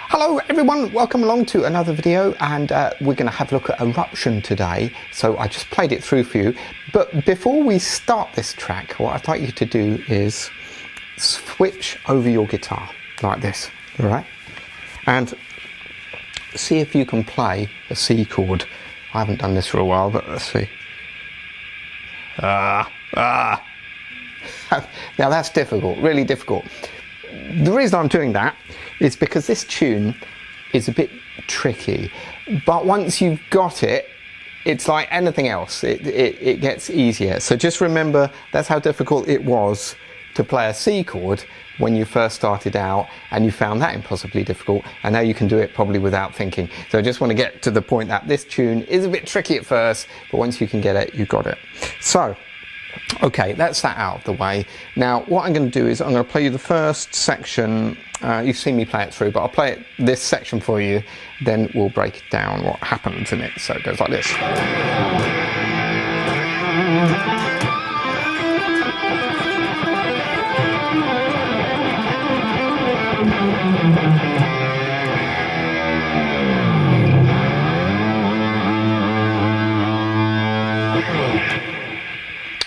Hello everyone, welcome along to another video, and we're going to have a look at Eruption today. So I just played it through for you, but before we start this track, what I'd like you to do is switch over your guitar like this, alright? And see if you can play a C chord. I haven't done this for a while, but let's see. Now that's difficult, really difficult. The reason I'm doing that is because this tune is a bit tricky, but once you've got it, it's like anything else, it gets easier. So just remember, that's how difficult it was to play a C chord when you first started out, and you found that impossibly difficult, and now you can do it probably without thinking. So I just want to get to the point that this tune is a bit tricky at first, but once you can get it, you got it. So okay, that's that out of the way. Now what I'm going to do is I'm going to play you the first section. You've seen me play it through, but I'll play this section for you, then we'll break down what happens in it. So it goes like this.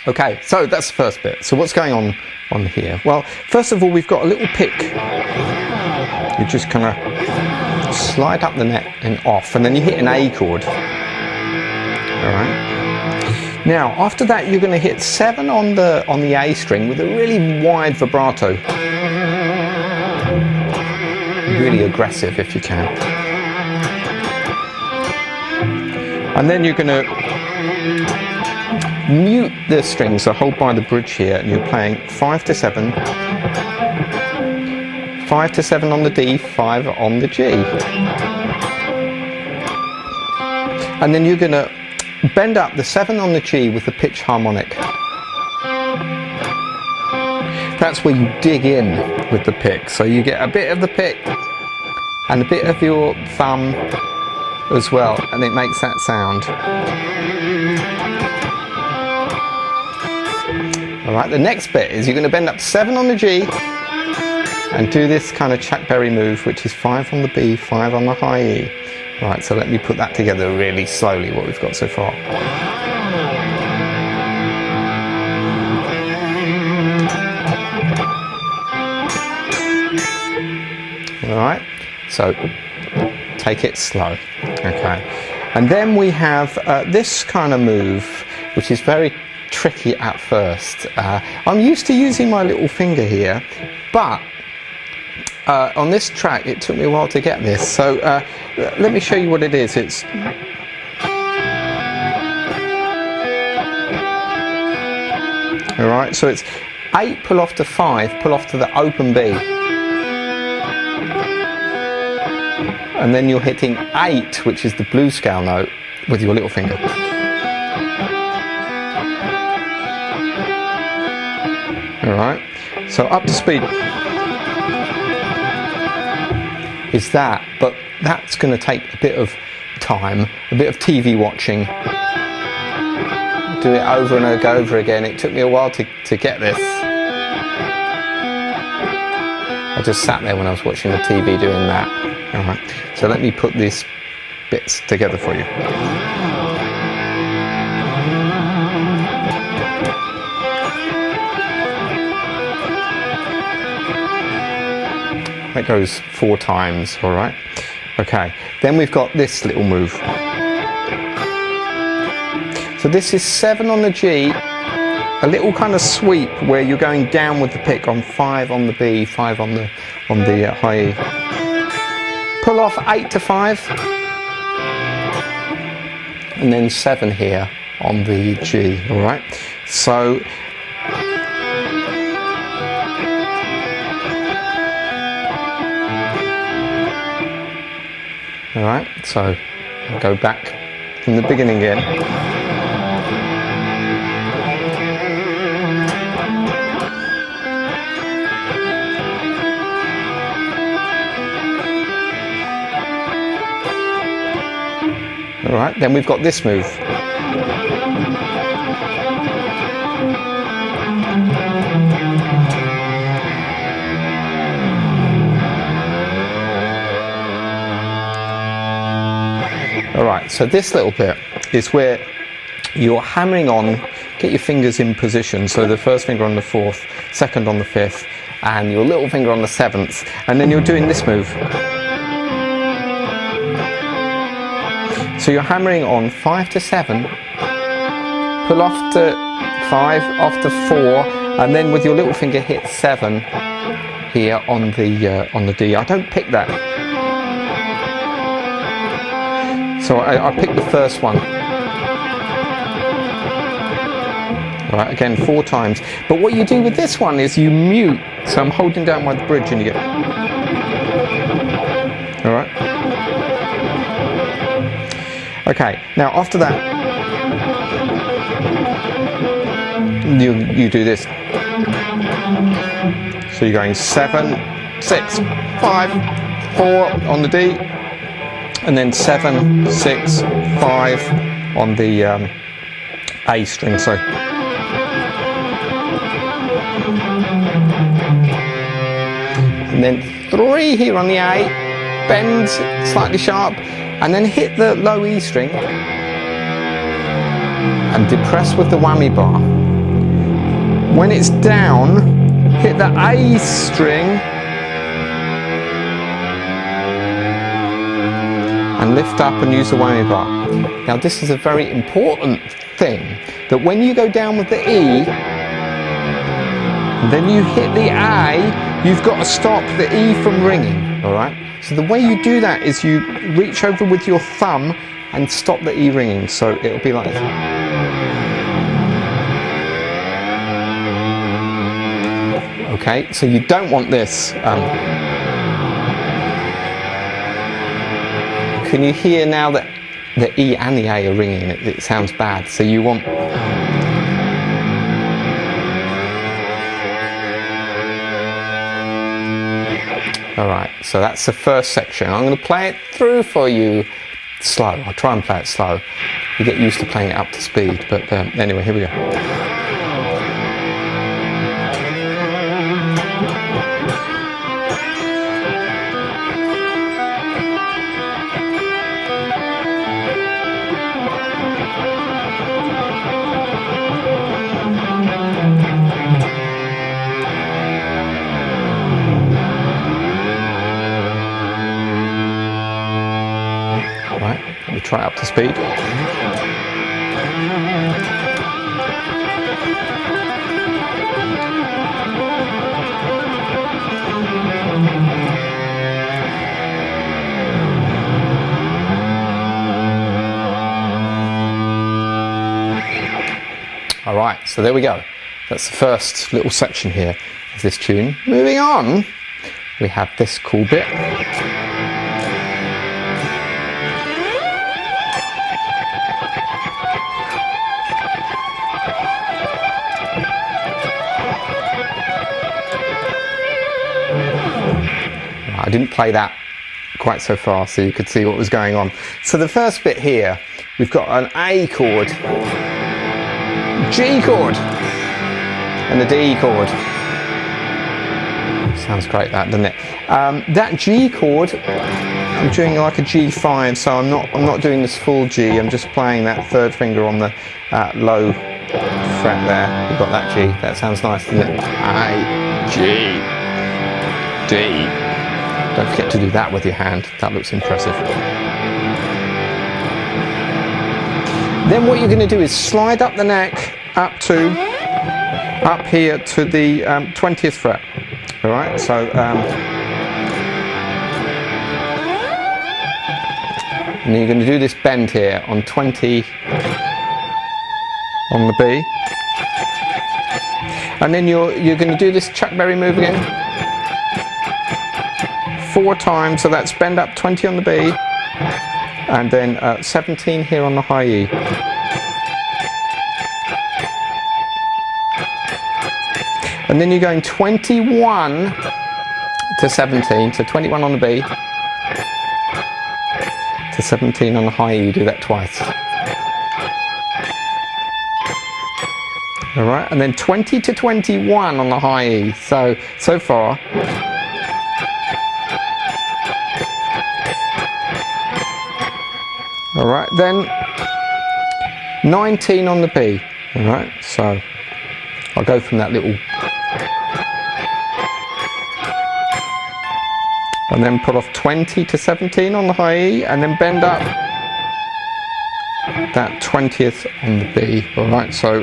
Okay, so that's the first bit. So what's going on here? Well, first of all, we've got a little pick. You just kind of slide up the neck and off, and then you hit an A chord. All right. Now, after that, you're going to hit 7 on the A string with a really wide vibrato. Really aggressive if you can. And then you're going to mute the strings, so hold by the bridge here, and you're playing 5 to 7, 5 to 7 on the D, 5 on the G. And then you're going to bend up the 7 on the G with the pitch harmonic. That's where you dig in with the pick, so you get a bit of the pick and a bit of your thumb as well, and it makes that sound. Alright, the next bit is you're going to bend up 7 on the G and do this kind of Chuck Berry move, which is 5 on the B, 5 on the high E. Right, so let me put that together really slowly, what we've got so far. Alright, so take it slow. Okay, and then we have this kind of move, which is very tricky at first. I'm used to using my little finger here, but on this track it took me a while to get this, so let me show you what it is. It's alright, so it's 8 pull off to 5, pull off to the open B, and then you're hitting 8, which is the blues scale note, with your little finger. Alright, so up to speed is that, but that's going to take a bit of time, a bit of TV watching. Do it over and over again. It took me a while to get this. I just sat there when I was watching the TV doing that. Alright, so let me put these bits together for you. That goes 4 times, all right? Okay, then we've got this little move. So this is 7 on the G, a little kind of sweep where you're going down with the pick on 5 on the B, 5 on the high E. Pull off 8 to 5, and then 7 here on the G, all right? So alright, so I'll go back from the beginning again. Alright, then we've got this move. Alright, so this little bit is where you're hammering on, get your fingers in position, so the first finger on the 4th, second on the 5th, and your little finger on the 7th, and then you're doing this move. So you're hammering on 5 to 7, pull off to 5, off to 4, and then with your little finger hit 7 here on the D. I don't pick that. So I pick the first one. Alright, again 4 times. But what you do with this one is you mute. So I'm holding down my bridge and you get... Alright. Okay, now after that, you do this. So you're going 7, 6, 5, 4 on the D, and then 7, 6, 5 on the A string, sorry. And then 3 here on the A, bend slightly sharp, and then hit the low E string and depress with the whammy bar. When it's down, hit the A string and lift up and use the whammy bar. Now this is a very important thing, that when you go down with the E, then you hit the A, you've got to stop the E from ringing, alright? So the way you do that is you reach over with your thumb and stop the E ringing, so it'll be like this. Okay, so you don't want this. Can you hear now that the E and the A are ringing? It sounds bad, so you want... Alright, so that's the first section. I'm going to play it through for you slow. I'll try and play it slow. You get used to playing it up to speed, but anyway, here we go. Try up to speed. All right, so there we go. That's the first little section here of this tune. Moving on, we have this cool bit. I didn't play that quite so fast so you could see what was going on. So the first bit here, we've got an A chord, G chord, and the D chord. Sounds great that, doesn't it? That G chord, I'm doing like a G5, so I'm not doing this full G, I'm just playing that third finger on the low fret there. You've got that G, that sounds nice, doesn't it? A, G, D. Don't forget to do that with your hand, that looks impressive. Then what you're going to do is slide up the neck up here to the 20th fret. Alright, so and you're going to do this bend here on 20 on the B. And then you're going to do this Chuck Berry move again. 4 times, so that's bend up 20 on the B, and then 17 here on the high E. And then you're going 21 to 17, so 21 on the B, to 17 on the high E, you do that twice. Alright, and then 20 to 21 on the high E, so far. All right, then 19 on the B. All right, so I'll go from that little, and then put off 20 to 17 on the high E, and then bend up that 20th on the B. All right, so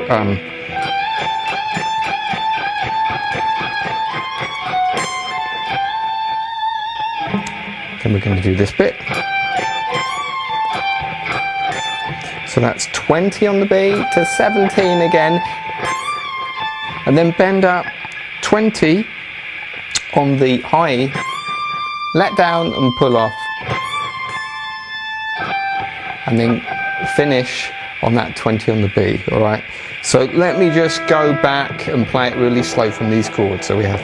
then we're going to do this bit. So that's 20 on the B to 17 again, and then bend up 20 on the high E, let down and pull off, and then finish on that 20 on the B. All right, so let me just go back and play it really slow from these chords. So we have,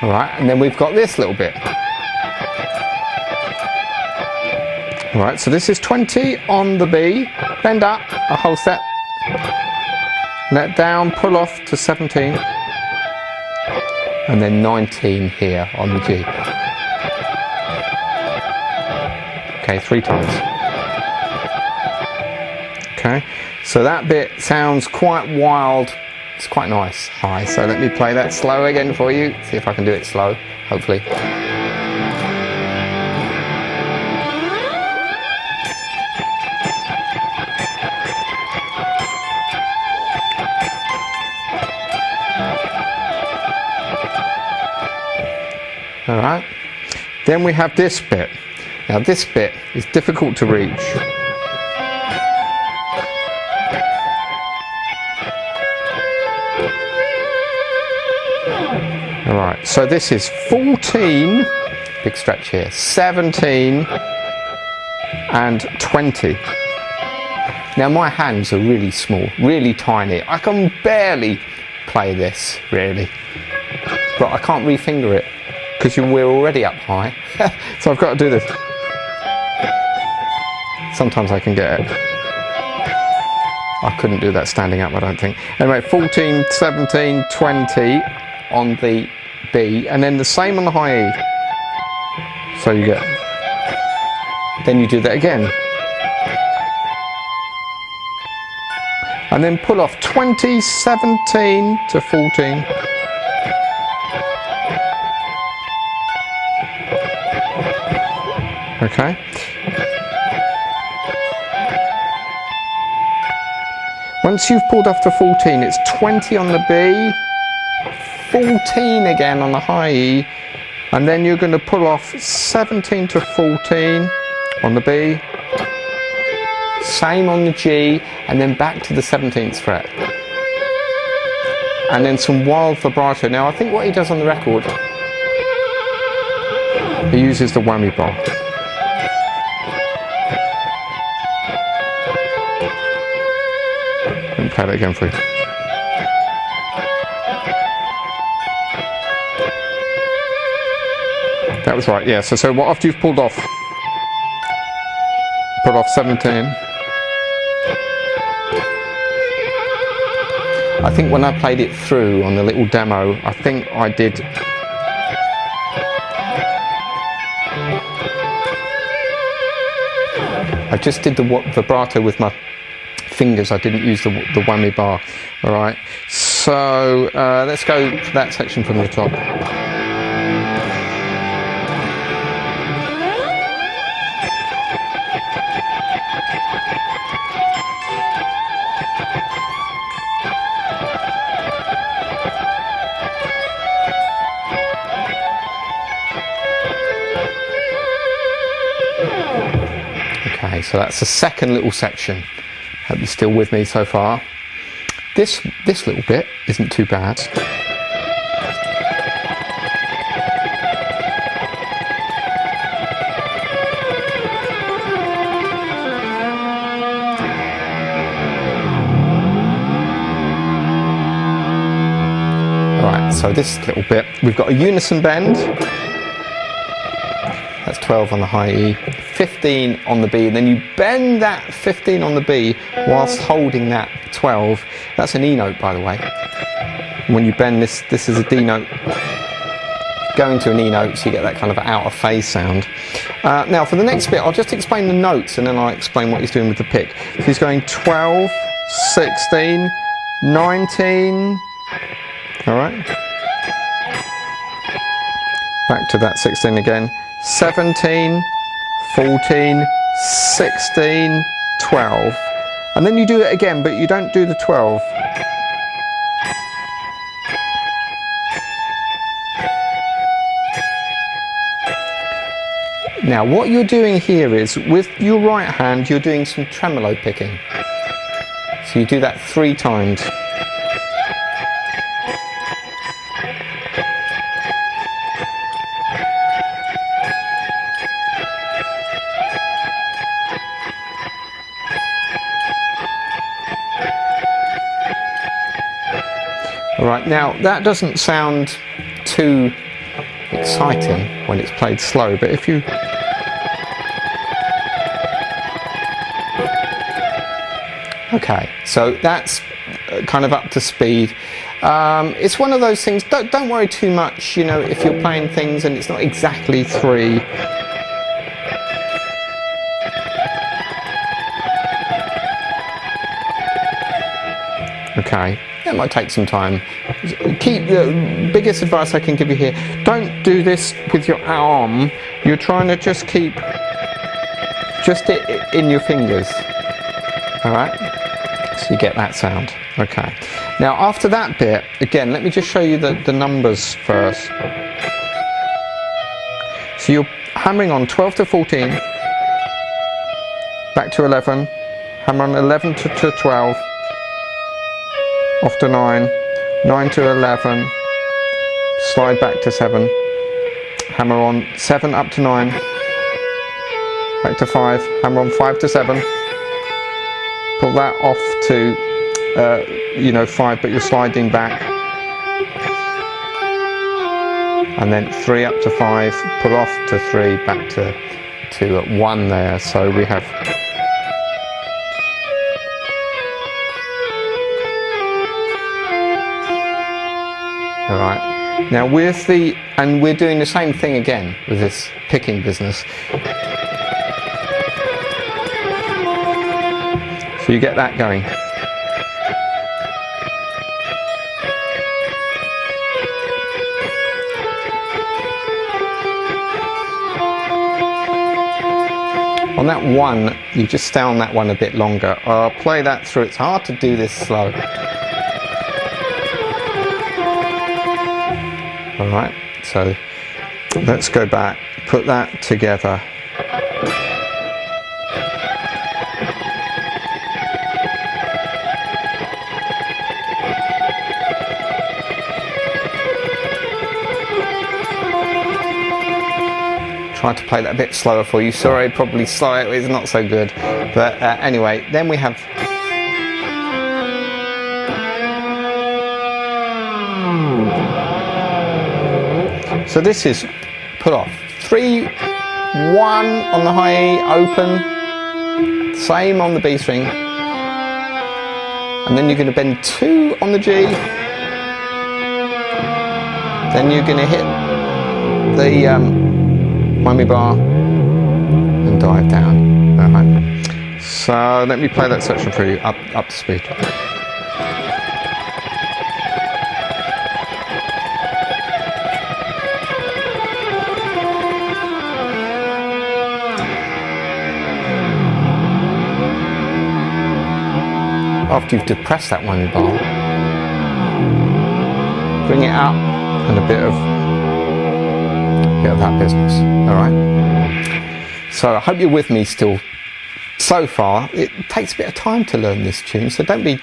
all right, and then we've got this little bit. All right, so this is 20 on the B, bend up a whole step, let down, pull off to 17, and then 19 here on the G. Okay, 3 times. Okay, so that bit sounds quite wild. It's quite nice high, so let me play that slow again for you, see if I can do it slow, hopefully. All right, then we have this bit. Now this bit is difficult to reach. All right, so this is 14, big stretch here, 17 and 20. Now my hands are really small, really tiny. I can barely play this, really. But I can't refinger it, because we're already up high. So I've got to do this. Sometimes I can get it. I couldn't do that standing up, I don't think. Anyway, 14, 17, 20 on the B, and then the same on the high E. So you get, then you do that again. And then pull off 20, 17 to 14. Okay. Once you've pulled off to 14, it's 20 on the B, 14 again on the high E, and then you're going to pull off 17 to 14 on the B, same on the G, and then back to the 17th fret. And then some wild vibrato. Now I think what he does on the record, he uses the whammy bar. Let me play that again for you. That was right, yeah. So what after you've pulled off 17. I think when I played it through on the little demo, I think I did. I just did the vibrato with my fingers. I didn't use the whammy bar. All right. So let's go to that section from the top. Okay, so that's the second little section. Hope you're still with me so far. This little bit isn't too bad. Alright, so this little bit, we've got a unison bend. That's 12 on the high E, 15 on the B, then you bend that 15 on the B whilst holding that 12. That's an E note, by the way. When you bend this, this is a D note going to an E note, so you get that kind of out of phase sound. Now for the next bit, I'll just explain the notes and then I'll explain what he's doing with the pick. So he's going 12, 16, 19, all right. Back to that 16 again, 17, 14, 16, 12. And then you do it again, but you don't do the 12. Now what you're doing here is, with your right hand, you're doing some tremolo picking. So you do that 3 times. Alright, now that doesn't sound too exciting when it's played slow, but if you okay, so that's kind of up to speed. It's one of those things, don't worry too much, you know, if you're playing things and it's not exactly 3. Okay, that might take some time. Keep the biggest advice I can give you here, don't do this with your arm. You're trying to just keep just it in your fingers. Alright, so you get that sound. Okay, now after that bit, again, let me just show you the numbers first. So you're hammering on 12 to 14, back to 11, hammer on 11 to 12, off to 9, 9 to 11, slide back to 7, hammer on 7 up to 9, back to 5, hammer on 5 to 7, pull that off to 5, but you're sliding back, and then 3 up to 5, pull off to 3, back to 1 there. So we have alright, now with the, and we're doing the same thing again with this picking business. So you get that going. On that 1, you just stay on that 1 a bit longer. I'll play that through, it's hard to do this slow. Alright, so let's go back, put that together. Try to play that a bit slower for you. Sorry, probably slow, it's not so good. But anyway, then we have so this is put off 3, 1 on the high E, open, same on the B string, and then you're going to bend 2 on the G, then you're going to hit the whammy bar and dive down. Alright, so let me play that section for you up to speed. After you've depressed that whammy bar, bring it up and a bit of that business. Alright, so I hope you're with me still so far. It takes a bit of time to learn this tune, so don't be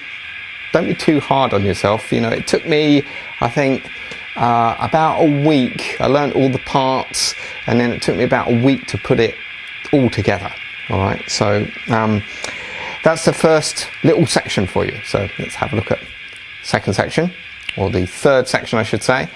too hard on yourself. You know, it took me, I think, about a week. I learned all the parts, and then it took me about a week to put it all together. Alright, so that's the first little section for you. So let's have a look at second section, or the third section I should say.